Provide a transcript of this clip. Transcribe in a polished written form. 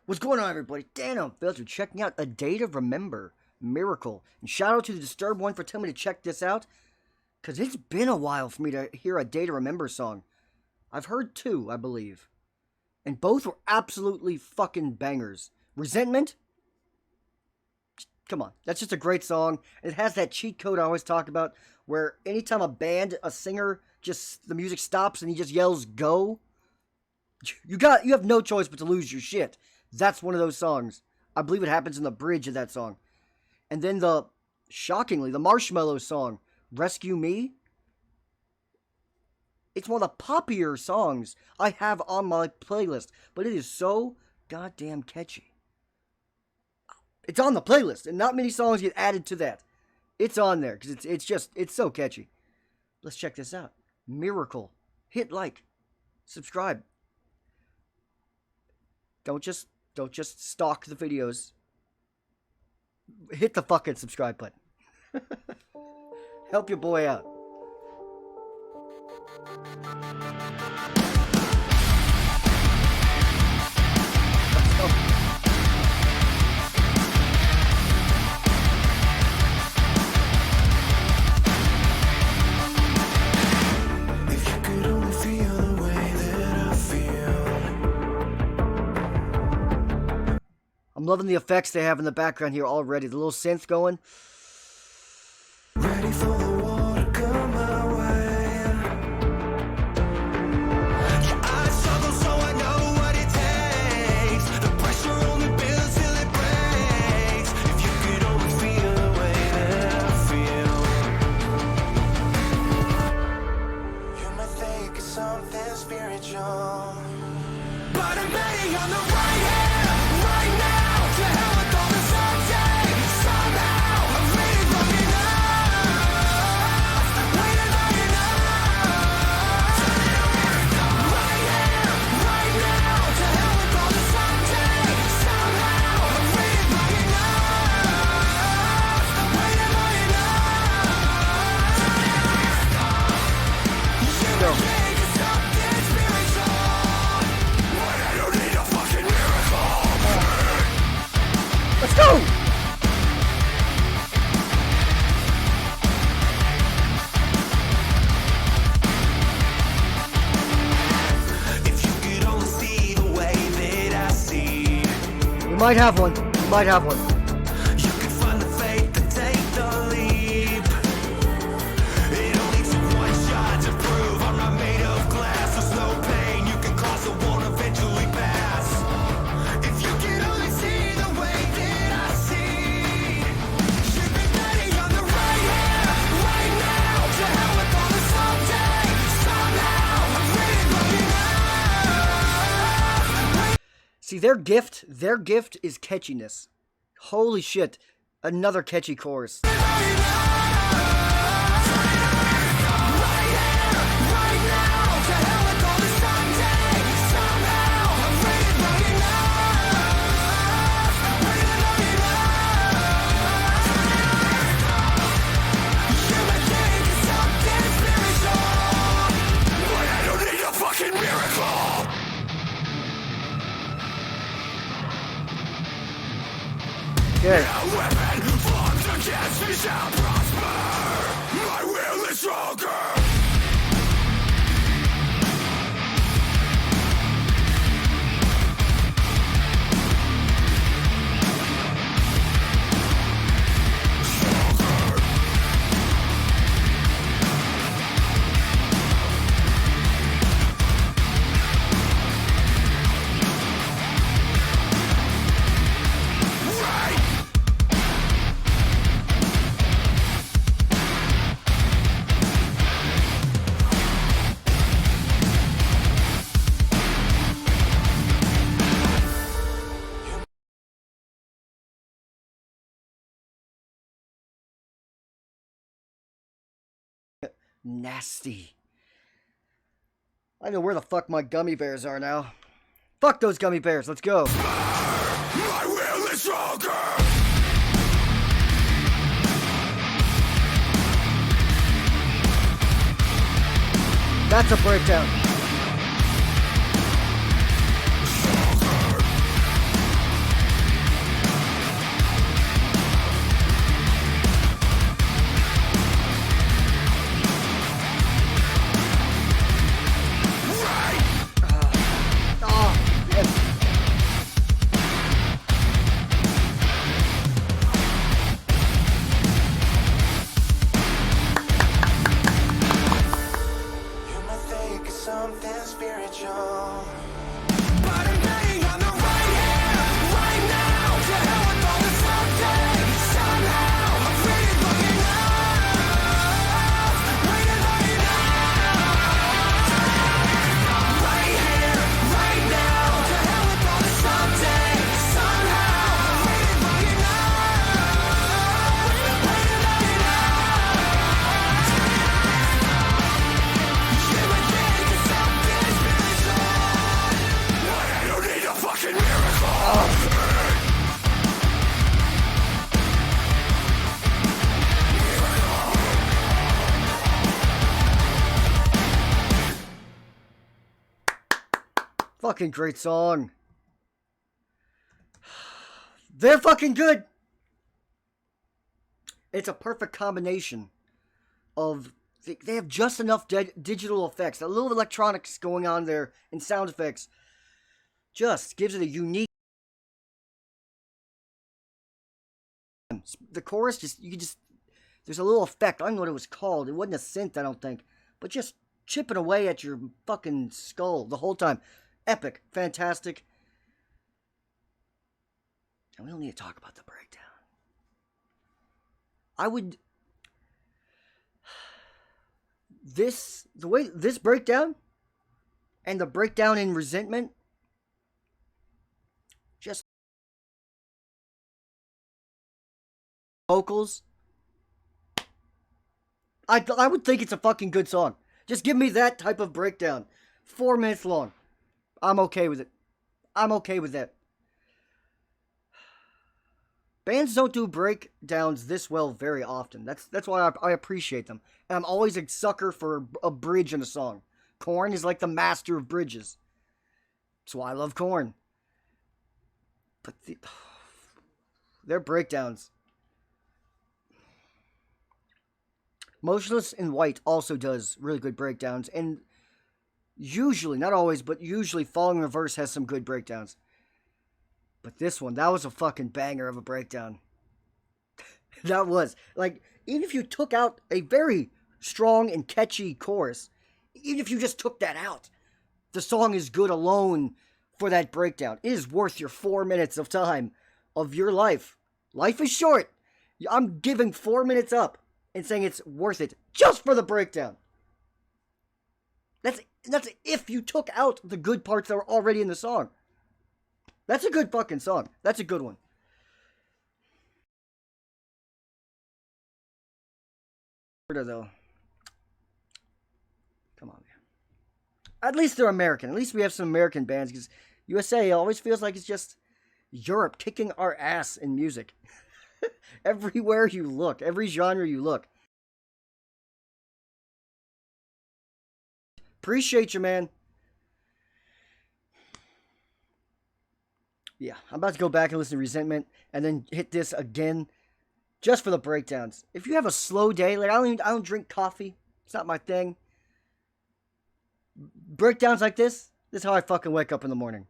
What's going on, everybody? Dan on Filter checking out A Day to Remember, Miracle. And shout out to the Disturbed one for telling me to check this out, because it's been a while for me to hear a Day to Remember song. I've heard two, I believe. And both were absolutely fucking bangers. Resentment? Come on, that's just a great song. It has that cheat code I always talk about, where anytime a singer, the music stops and he just yells, go, you have no choice but to lose your shit. That's one of those songs. I believe it happens in the bridge of that song. And then shockingly, the Marshmello song, Rescue Me. It's one of the poppier songs I have on my playlist, but it is so goddamn catchy. It's on the playlist, and not many songs get added to that. It's on there, because it's so catchy. Let's check this out. Miracle. Hit like. Subscribe. Don't just stalk the videos. Hit the fucking subscribe button. Help your boy out. Let's go. I'm loving the effects they have in the background here already. The little synth going. Ready for the war to come my way. Yeah, I struggle, so I know what it takes. The pressure only builds till it breaks. If you could only feel the way that I feel. You might think it's something spiritual, but I'm betting on the right hand right now. To hell with all the someday, somehow I've waited long enough, waited long enough. Right here, right now. To hell with all the someday, somehow I've waited long enough, waited long enough. You think it's something spiritual, but I don't need a fucking miracle. Let's go! If you could only see the way that I see, We might have one. We might have one. you could find the faith to take the leap. It only took one shot to prove I'm not made of glass. There's no pain you can cause, it won't eventually pass. If you could only see the way that I see, you'd be betting on the right here, right now. To hell with all the someday, somehow I've waited long enough. See, their gift is catchiness. Holy shit. Another catchy chorus. Okay. A weapon formed against me shall prosper. My will is stronger. Nasty. I know where the fuck my gummy bears are now. Fuck those gummy bears. Let's go. My will is stronger. That's a breakdown. spiritual. But I'm betting on the right here, right now. To hell with all the someday. Somehow, I'm waiting long enough. Waiting long enough. Right here, right now. To hell with all the someday. Somehow, I'm waiting long enough. Waiting long enough. Yeah, my day is something spiritual. I don't need a fucking miracle. Fucking great song. They're fucking good. It's a perfect combination of... They have just enough digital effects, a little electronics going on there, and sound effects. Just gives it a unique... The chorus, there's a little effect. I don't know what it was called. It wasn't a synth, I don't think. But just chipping away at your fucking skull the whole time. Epic. Fantastic. And we don't need to talk about the breakdown. The way this breakdown and the breakdown in Resentment, just vocals, I would think it's a fucking good song. Just give me that type of breakdown. 4 minutes long. I'm okay with it. I'm okay with that. Bands don't do breakdowns this well very often. That's why I appreciate them. And I'm always a sucker for a bridge in a song. Korn is like the master of bridges. That's why I love Korn. But their breakdowns. Motionless in White also does really good breakdowns. And usually, not always, but usually Falling Reverse has some good breakdowns. But this one, that was a fucking banger of a breakdown. That was. Like, even if you took out a very strong and catchy chorus, even if you just took that out, the song is good alone for that breakdown. It is worth your 4 minutes of time of your life. Life is short. I'm giving 4 minutes up and saying it's worth it just for the breakdown. That's if you took out the good parts that were already in the song. That's a good fucking song. That's a good one. Though. Come on, man. At least they're American. At least we have some American bands, because USA always feels like it's just Europe kicking our ass in music. Everywhere you look, every genre you look. Appreciate you, man. Yeah, I'm about to go back and listen to Resentment and then hit this again just for the breakdowns. If you have a slow day, like I don't drink coffee. It's not my thing. Breakdowns like this is how I fucking wake up in the morning.